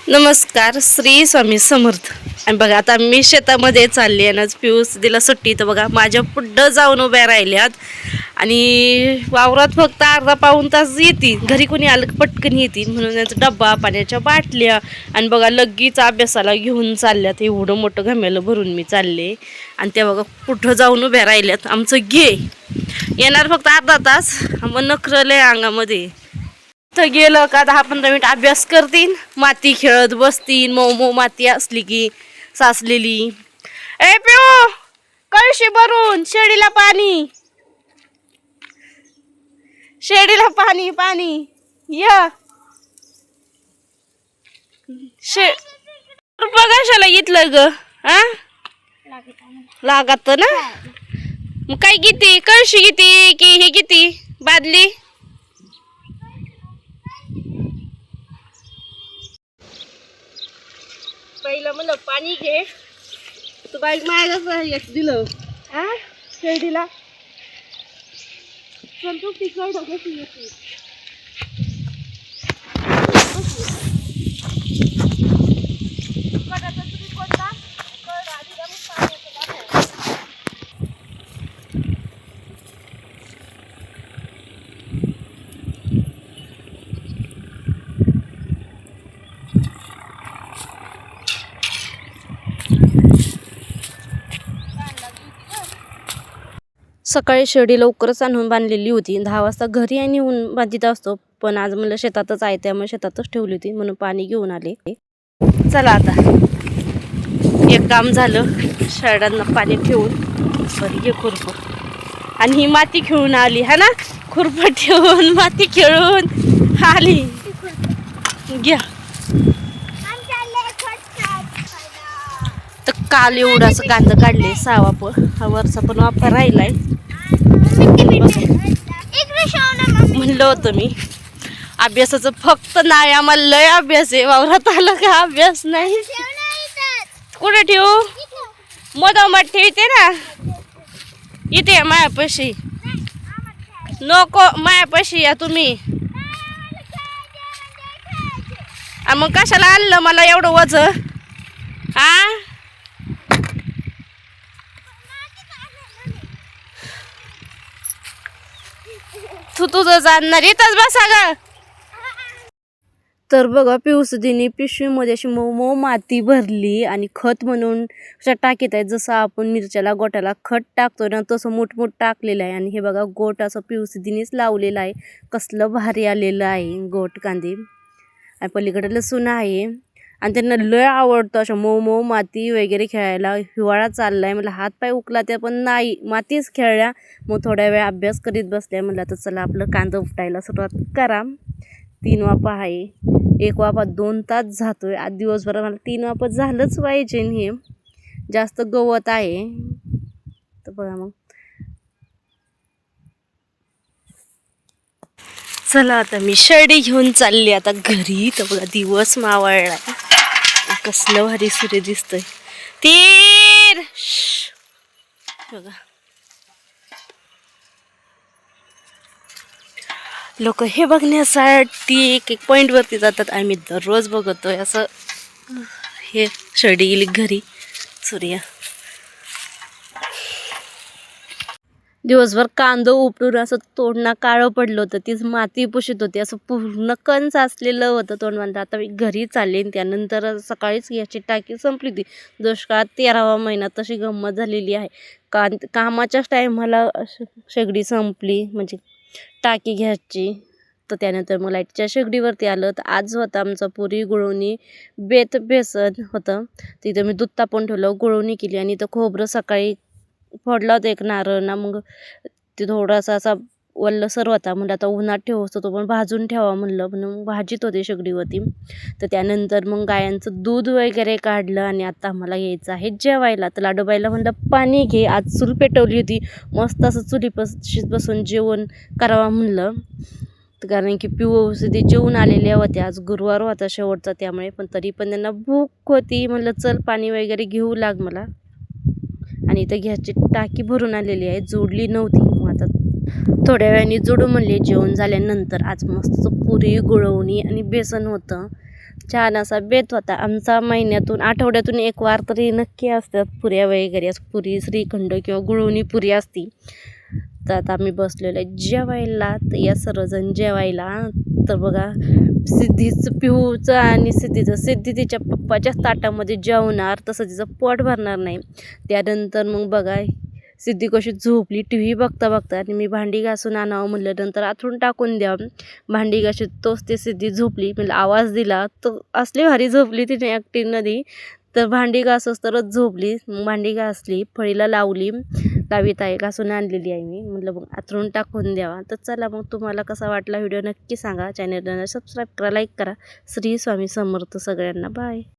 नमस्कार, श्री स्वामी समर्थ. आणि बघा आता मी शेतामध्ये चालली आहे ना, पिऊस दिला सुट्टी. तर बघा माझ्या पुढं जाऊन उभ्या राहिल्यात आणि वावरात फक्त अर्धा पाऊण तास येतील. घरी कोणी आलं पटकन येतील म्हणून त्यांचा डब्बा, पाण्याच्या बाटल्या आणि बघा लगेच अभ्यासाला घेऊन चालल्यात. एवढं मोठं घमेलं भरून मी चालले आणि त्या बघा पुढं जाऊन उभ्या राहिल्यात. आमचं घे येणार फक्त अर्धा तास. मग नखरलंय अंगामध्ये. तर गेलं का 10-15 मिनिट अभ्यास करतील, माती खेळत बसतील. मऊ माती असली की साचलेली. ए पिऊ, कळशी भरून शेळीला पाणी, शेळीला पाणी पाणी या कशाला घेतलं ग? हा लागत ना. मग काय किती कळशी किती की हे किती बादली? पहिलं म्हणलं पाणी घे, तू बाईक मागायला दिलं हा शेळीला. चल तू तिकड कशी येते. सकाळी शेळी लवकरच आणून बांधलेली होती. 10 वाजता घरी आणि येऊन बांधित असतो, पण आज म्हणलं शेतातच आहे त्यामुळे शेतातच ठेवली होती म्हणून पाणी घेऊन आले. चला आता एक काम झालं, शेळ्यांना पाणी ठेवून बरी घे खुरपं. आणि ही माती खेळून आली है ना, खुरपं ठेवून माती खेळून आली. घ्या. तर काल एवढाच कांदा काढले, 6 वापर हा वरचा पण वापर राहिलाय. म्हणलं होतं मी अभ्यासाचं फक्त नाही, आम्हाला लय अभ्यास आहे. वावरात आलं का अभ्यास नाही. कुठे ठेवू? मधोमध ठेवते ना, इथे मायापाशी. नको मायापाशी या तुम्ही. मग कशाला आणलं मला एवढं वज? हा तू तुझं जाणणार इथंच बसा ग. तर बघा पिऊसदीने पिशवीमध्ये अशी मऊ माती भरली आणि खत म्हणून टाकीत आहे. जसं आपण मिरच्याला गोट्याला खत टाकतो ना, तसं मोठमोठ टाकलेलं आहे. आणि हे बघा गोट असं पिऊसदीनेच लावलेलं आहे. कसलं भारी आलेलं आहे गोट कांदे. आणि पलीकडे लसूण आहे आणि त्यांना लय आवडतं अशा मऊ माती वगैरे खेळायला. हिवाळा चाललाय, मला हात पाय उकला त्या पण नाही, मातीच खेळल्या. मग थोड्या वेळ अभ्यास करीत बसल्या. म्हणलं तर चला आपलं कांदा उपटायला सुरुवात करा. 3 वाफा आहे, 1 वाफा 2 तास जातोय. आज दिवसभरात मला 3 वाफा झालंच पाहिजे. हे जास्त गवत आहे. तर बघा मग चला आता मी शेळी घेऊन चालली आता घरी. तर बघा दिवस मावळला, कसलं भारी सूर्य दिसतोय. तीर बघा लोक हे बघण्यासाठी एक पॉइंट वरती जातात. आम्ही दररोज बघतोय असं. हे शेळी गेली घरी. सूर्य दिवसभर कांदा उपटून असं तोंडना काळं पडलं होतं. तीच माती पुशीत होती, असं पूर्ण कंच असलेलं होतं तोंड. आता मी घरी चालले. त्यानंतर सकाळीच याची टाकी संपली होती. दुष्काळात 13वा महिना तशी गंमत झालेली आहे. कामाच्याच टायमाला शेगडी संपली, म्हणजे टाकी घ्यायची. तर त्यानंतर मग लाईटच्या शेगडीवरती आलं. तर आज होतं आमचं पुरी गुळवणी बेसन होतं. तिथं मी दूध तापवून ठेवलं, गुळवणी केली. आणि इथं खोबरं सकाळी फोडला होता एक नारळ ना, मग ते थोडासा असा वल्लसर होता. म्हणलं आता उन्हात ठेवतो तो पण भाजून ठेवा म्हणलं, म्हणून भाजीत होते शेगडीवरती. तर त्यानंतर मग गायांचं दूध वगैरे काढलं आणि आता आम्हाला यायचं आहे जेवायला. तर लाडोबाईला म्हणलं पाणी घे. आज चूल पेटवली होती, मस्त असं चुलीपाशी बसून जेवण करावं म्हणलं. कारण की पिऊसदी जेवून आलेल्या होत्या. आज गुरुवार होता शेवटचा, त्यामुळे पण तरी पण त्यांना भूक होती. म्हणलं चल पाणी वगैरे घेऊ लाग मला. आणि इथं गॅसची टाकी भरून आलेली आहे, जोडली नव्हती. मग आता थोड्या वेळाने जोडू म्हणले जेवण झाल्यानंतर. आज मस्त पुरी गुळवणी आणि बेसन होतं. छान असा बेत होता आमचा. महिन्यातून आठवड्यातून एक वार तरी नक्की असतात पुऱ्या वगैरे, असं पुरी श्रीखंड किंवा गुळवणी पुरी असती. तर आता आम्ही बसलेलो आहे जेवायला. तर या सर्वजण जेवायला. तर बघा सिद्धीचं, पिहूचं आणि सिद्धीचं, सिद्धी तिच्या पप्पाच्याच ताटामध्ये जेवणार, तसं तिचं पोट भरणार नाही. त्यानंतर मग बघा सिद्धी कशी झोपली टी व्ही बघता बघता. आणि मी भांडी घासून आणावं म्हणलं, नंतर आथरून टाकून द्यावं. भांडी घासत तोच ती सिद्धी झोपली. मला आवाज दिला तर असली भारी झोपली तिने ॲक्टिंगमध्ये. तर भांडी घासोस तरच झोपली. मग भांडी घासली, फळीला लावली, लावीत आहे घासून आणलेली आहे मी. म्हटलं मग आथरून टाकून द्यावा. तर चला मग तुम्हाला कसा वाटला व्हिडिओ नक्की सांगा. चॅनलला सबस्क्राईब करा, लाईक करा. श्री स्वामी समर्थ सगळ्यांना. बाय.